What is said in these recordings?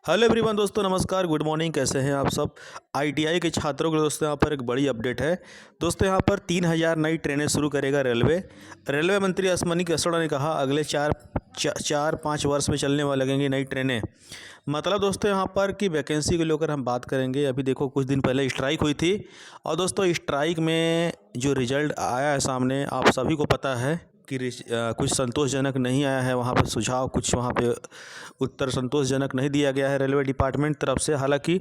Hello everyone दोस्तों, नमस्कार, good morning. कैसे हैं आप सब। आईटीआई के छात्रों के लिए दोस्तों यहाँ पर एक बड़ी अपडेट है। दोस्तों यहाँ पर 3000 नई ट्रेनें शुरू करेगा रेलवे मंत्री अश्विनी कृष्णा ने कहा अगले चार पाँच वर्ष में चलने वाली लगेंगी नई ट्रेनें। मतलब दोस्तों यहाँ पर कि वैकेंसी को लेकर हम बात करेंगे। अभी देखो कुछ दिन पहले स्ट्राइक हुई थी और दोस्तों स्ट्राइक में जो रिजल्ट आया है सामने आप सभी को पता है कि कुछ संतोषजनक नहीं आया है। वहाँ पर सुझाव कुछ वहाँ पे उत्तर संतोषजनक नहीं दिया गया है रेलवे डिपार्टमेंट तरफ से। हालांकि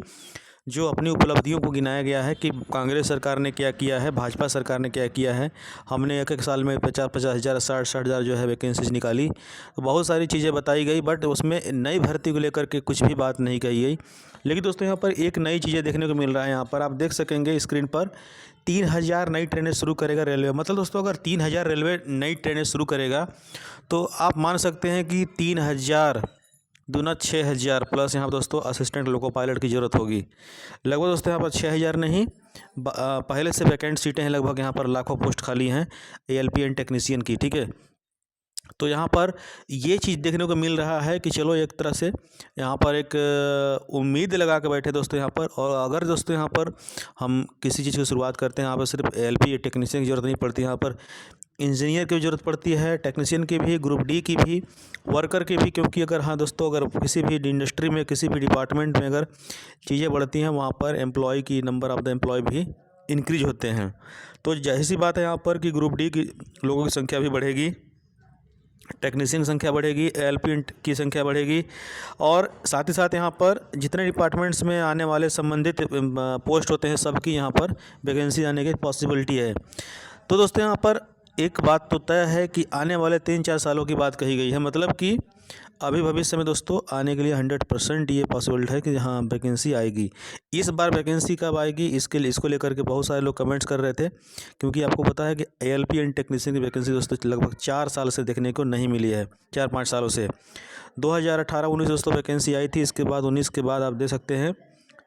जो अपनी उपलब्धियों को गिनाया गया है कि कांग्रेस सरकार ने क्या किया है, भाजपा सरकार ने क्या किया है। हमने एक एक साल में 50-50 हज़ार 60-60 हज़ार जो है वैकेंसीज निकाली, तो बहुत सारी चीज़ें बताई गई, बट उसमें नई भर्ती को लेकर के कुछ भी बात नहीं कही गई। लेकिन दोस्तों यहाँ पर एक नई चीज़ें देखने को मिल रहा है। यहाँ पर आप देख सकेंगे स्क्रीन पर 3000 नई ट्रेनें शुरू करेगा रेलवे। मतलब दोस्तों अगर 3000 रेलवे नई ट्रेनें शुरू करेगा तो आप मान सकते हैं कि 3000 दूना 6000 प्लस यहाँ पर दोस्तों असिस्टेंट लोको पायलट की ज़रूरत होगी। लगभग दोस्तों यहाँ पर 6000 नहीं, पहले से वैकेंट सीटें हैं लगभग, यहाँ पर लाखों पोस्ट खाली हैं एएलपी टेक्नीशियन की। ठीक है, तो यहाँ पर ये चीज़ देखने को मिल रहा है कि चलो एक तरह से यहाँ पर एक उम्मीद लगा के बैठे दोस्तों यहाँ पर। और अगर दोस्तों यहाँ पर हम किसी चीज़ की शुरुआत करते हैं, यहाँ पर सिर्फ एएलपी टेक्नीशियन की ज़रूरत नहीं पड़ती, यहाँ पर इंजीनियर की ज़रूरत पड़ती है, टेक्नीशियन की भी, ग्रुप डी की भी, वर्कर की भी। क्योंकि अगर हाँ दोस्तों अगर किसी भी इंडस्ट्री में किसी भी डिपार्टमेंट में अगर चीज़ें बढ़ती हैं वहाँ पर एम्प्लॉय की नंबर ऑफ़ द एम्प्लॉय भी इंक्रीज होते हैं। तो जाहिर सी बात है यहाँ पर कि ग्रुप डी की लोगों की संख्या भी बढ़ेगी, टेक्नीशियन संख्या बढ़ेगी, एएलपी की संख्या बढ़ेगी, और साथ ही साथ यहाँ पर जितने डिपार्टमेंट्स में आने वाले संबंधित पोस्ट होते हैं सबकी यहाँ पर वैकेंसी आने की पॉसिबिलिटी है। तो दोस्तों यहाँ पर एक बात तो तय है कि आने वाले 3-4 सालों की बात कही गई है। मतलब कि अभी भविष्य में दोस्तों आने के लिए 100% ये पॉसिबिलिटी है कि हाँ वैकेंसी आएगी। इस बार वैकेंसी कब आएगी इसको लेकर के बहुत सारे लोग कमेंट्स कर रहे थे, क्योंकि आपको पता है कि एएलपी एंड टेक्नीशियन की वैकेंसी दोस्तों लगभग 4 साल से देखने को नहीं मिली है, 4-5 सालों से। 2018-19 दोस्तों वैकेंसी आई थी, इसके बाद 19 के बाद आप देख सकते हैं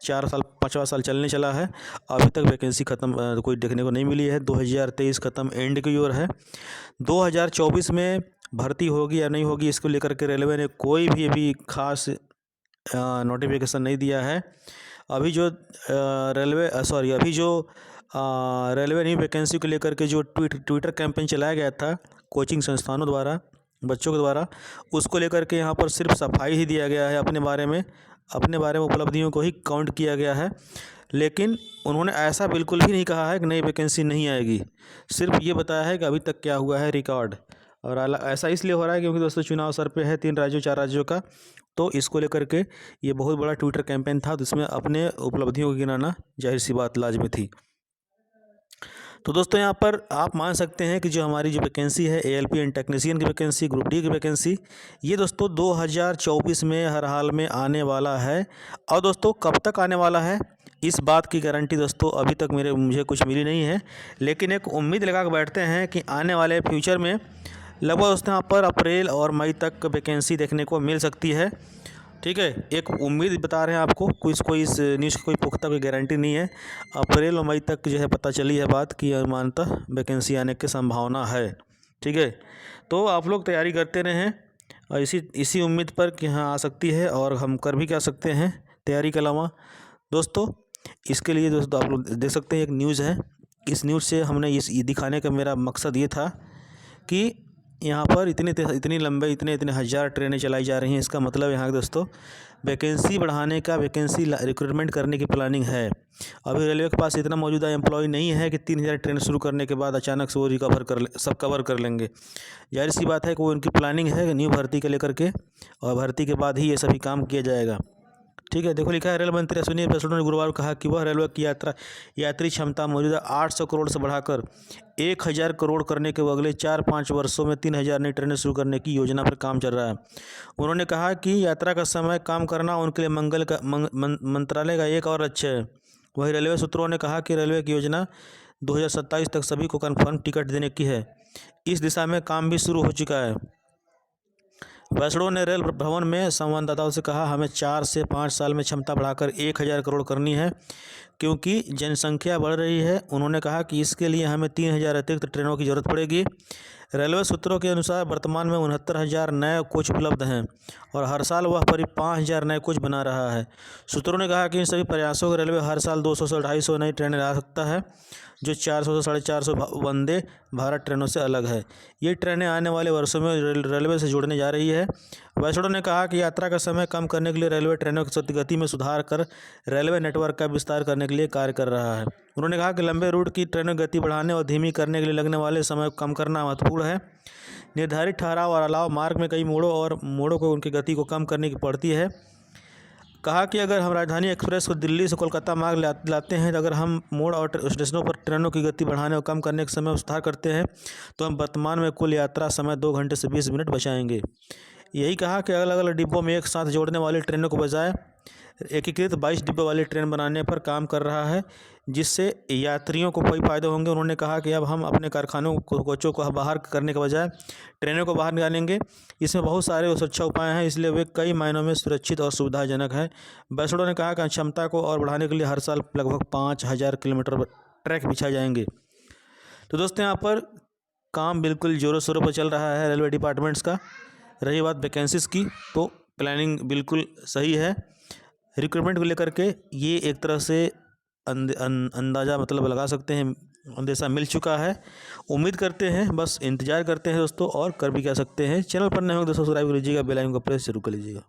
4 साल 5वां साल चलने चला है, अभी तक वैकेंसी ख़त्म कोई देखने को नहीं मिली है। 2023 ख़त्म एंड की ओर है। 2024 में भर्ती होगी या नहीं होगी इसको लेकर के रेलवे ने कोई भी अभी खास नोटिफिकेशन नहीं दिया है। अभी जो रेलवे ने वैकेंसी को लेकर के जो ट्विटर कैंपेन चलाया गया था कोचिंग संस्थानों द्वारा, बच्चों के द्वारा, उसको लेकर के यहाँ पर सिर्फ सफाई ही दिया गया है। अपने बारे में उपलब्धियों को ही काउंट किया गया है। लेकिन उन्होंने ऐसा बिल्कुल भी नहीं कहा है कि नई वैकेंसी नहीं आएगी, सिर्फ ये बताया है कि अभी तक क्या हुआ है रिकॉर्ड। और ऐसा इसलिए हो रहा है क्योंकि दोस्तों चुनाव सर पे है 4 राज्यों का, तो इसको लेकर के ये बहुत बड़ा ट्विटर कैंपेन था, जिसमें अपने उपलब्धियों को गिनाना जाहिर सी बात लाजमी थी। तो दोस्तों यहाँ पर आप मान सकते हैं कि जो हमारी जो वैकेंसी है एएलपी एंड टेक्नीशियन की वैकेंसी, ग्रुप डी की वैकेंसी, ये दोस्तों 2024 में हर हाल में आने वाला है। और दोस्तों कब तक आने वाला है इस बात की गारंटी दोस्तों अभी तक मुझे कुछ मिली नहीं है, लेकिन एक उम्मीद लगा के बैठते हैं कि आने वाले फ्यूचर में लगभग दोस्तों यहाँ पर अप्रैल और मई तक वैकेंसी देखने को मिल सकती है। ठीक है, एक उम्मीद बता रहे हैं आपको, कोई इस न्यूज़ की कोई पुख्ता कोई गारंटी नहीं है। अप्रैल और मई तक जो है पता चली है बात कि अनुमानतः वैकेंसी आने की संभावना है। ठीक है, तो आप लोग तैयारी करते रहें और इसी उम्मीद पर कि हाँ आ सकती है, और हम कर भी क्या सकते हैं तैयारी के अलावा। दोस्तों इसके लिए दोस्तों आप लोग देख सकते हैं एक न्यूज़ है। इस न्यूज़ से हमने ये दिखाने का मेरा मकसद ये था कि यहाँ पर इतनी लंबे इतने हज़ार ट्रेनें चलाई जा रही हैं। इसका मतलब यहाँ दोस्तों वैकेंसी बढ़ाने का, वैकेंसी रिक्रूटमेंट करने की प्लानिंग है। अभी रेलवे के पास इतना मौजूदा एम्प्लॉय नहीं है कि 3000 ट्रेन शुरू करने के बाद अचानक से वो सब कवर कर लेंगे। जाहिर सी बात है कि वो उनकी प्लानिंग है न्यू भर्ती के लेकर के, और भर्ती के बाद ही ये सभी काम किया जाएगा। ठीक है, देखो लिखा है रेल मंत्री अश्विनी कृष्णा ने गुरुवार को कहा कि वह रेलवे की यात्री क्षमता मौजूदा 800 करोड़ से बढ़ाकर 1000 करोड़ करने के अगले 4-5 वर्षों में 3000 नई ट्रेनें शुरू करने की योजना पर काम चल रहा है। उन्होंने कहा कि यात्रा का समय काम करना उनके लिए मंत्रालय का एक और लक्ष्य है। वहीं रेलवे सूत्रों ने कहा कि रेलवे की योजना 2027 तक सभी को कन्फर्म टिकट देने की है। इस दिशा में काम भी शुरू हो चुका है। वैष्णव ने रेल भवन में संवाददाताओं से कहा, हमें 4 से 5 साल में क्षमता बढ़ाकर 1000 करोड़ करनी है। क्योंकि जनसंख्या बढ़ रही है। उन्होंने कहा कि इसके लिए हमें 3000 अतिरिक्त ट्रेनों की ज़रूरत पड़ेगी। रेलवे सूत्रों के अनुसार वर्तमान में 69,000 नए कोच उपलब्ध हैं और हर साल वह करीब 5,000 नए कोच बना रहा है। सूत्रों ने कहा कि इन सभी प्रयासों को रेलवे हर साल 200 से 250 नई ट्रेनें ला सकता है, जो 400 से 450 वंदे भारत ट्रेनों से अलग है। ये ट्रेनें आने वाले वर्षों में रेलवे से जुड़ने जा रही है। वैष्णो ने कहा कि यात्रा का समय कम करने के लिए रेलवे ट्रेनों की गति में सुधार कर रेलवे नेटवर्क का विस्तार करने के लिए कार्य कर रहा है। उन्होंने कहा कि लंबे रूट की ट्रेनों की गति बढ़ाने और धीमी करने के लिए लगने वाले समय को कम करना महत्वपूर्ण है। निर्धारित ठहराव और अलावा मार्ग में कई मोड़ों को उनकी गति को कम करने की पड़ती है। कहा कि अगर हम राजधानी एक्सप्रेस को दिल्ली से कोलकाता मार्ग लाते हैं, तो अगर हम मोड़ और स्टेशनों पर ट्रेनों की गति बढ़ाने और कम करने के समय में सुधार करते हैं, तो हम वर्तमान में कुल यात्रा समय 2 घंटे से 20 मिनट बचाएंगे। यही कहा कि अलग अलग डिब्बों में एक साथ जोड़ने वाली ट्रेनों को बजाय एकीकृत 22 डिब्बों वाली ट्रेन बनाने पर काम कर रहा है, जिससे यात्रियों को कई फायदे होंगे। उन्होंने कहा कि अब हम अपने कारखानों कोचों को बाहर करने के बजाय ट्रेनों को बाहर निकालेंगे। इसमें बहुत सारे सुरक्षा उपाय हैं, इसलिए वे कई मायनों में सुरक्षित और सुविधाजनक है। वैष्णो ने कहा कि क्षमता को और बढ़ाने के लिए हर साल लगभग 5,000 किलोमीटर ट्रैक बिछाए जाएंगे। तो दोस्तों, यहाँ पर काम बिल्कुल जोरों शोरों पर चल रहा है रेलवे डिपार्टमेंट्स का। रही बात वैकेंसीज़ की, तो प्लानिंग बिल्कुल सही है। रिक्रूटमेंट को लेकर के ये एक तरह से अंदाज़ा मतलब लगा सकते हैं, अंदेशा मिल चुका है। उम्मीद करते हैं, बस इंतज़ार करते हैं दोस्तों, और कर भी कह सकते हैं। चैनल पर नए हो दोस्तों, सब्सक्राइब कर लीजिएगा, बेल आइकन को प्रेस जरूर कर लीजिएगा।